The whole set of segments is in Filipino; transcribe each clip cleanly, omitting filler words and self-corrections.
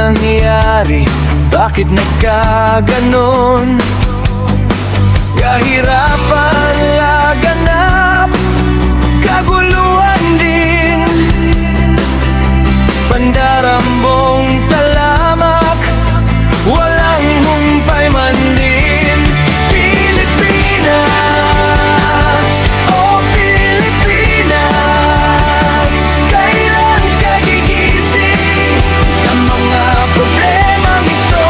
nangyari? Bakit nagkaganon? Kahirapan laganap, kaguluhan din, pandarambong talamak, walang humpay man din. Pilipinas, oh Pilipinas, kailan ka gigising sa mga problemang ito?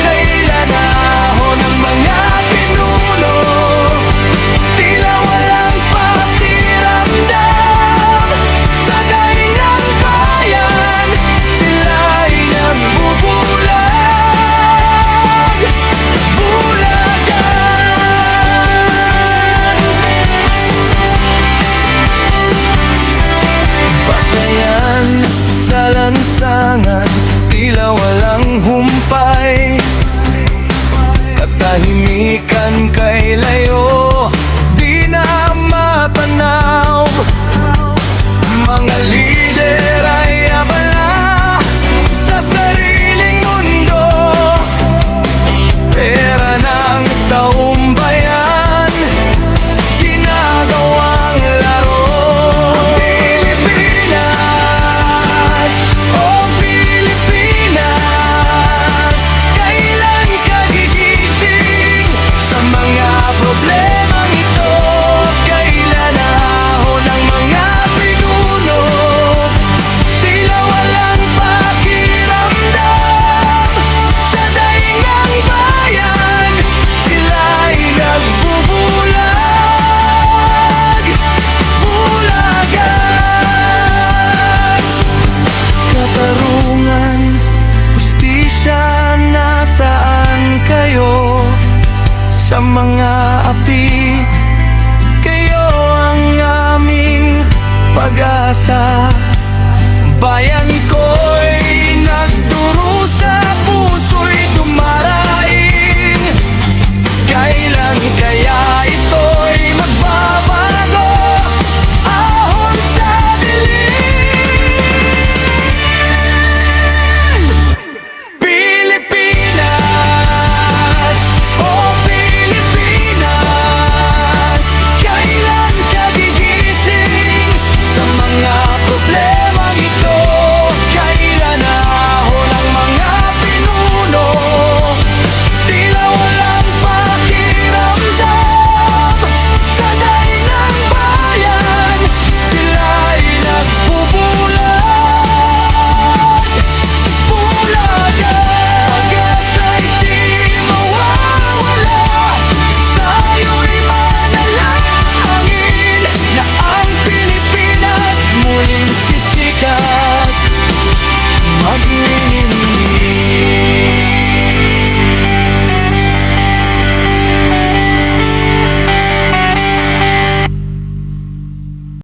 Kailan ahon ang mga pinuno? Tila walang pakiramdam sa dahingang bayan, sila'y nagbubulag, bulagan. Patayan sa lansangan, tila walang humpay, katahimikan kay layo, di na matanaw. Mga lider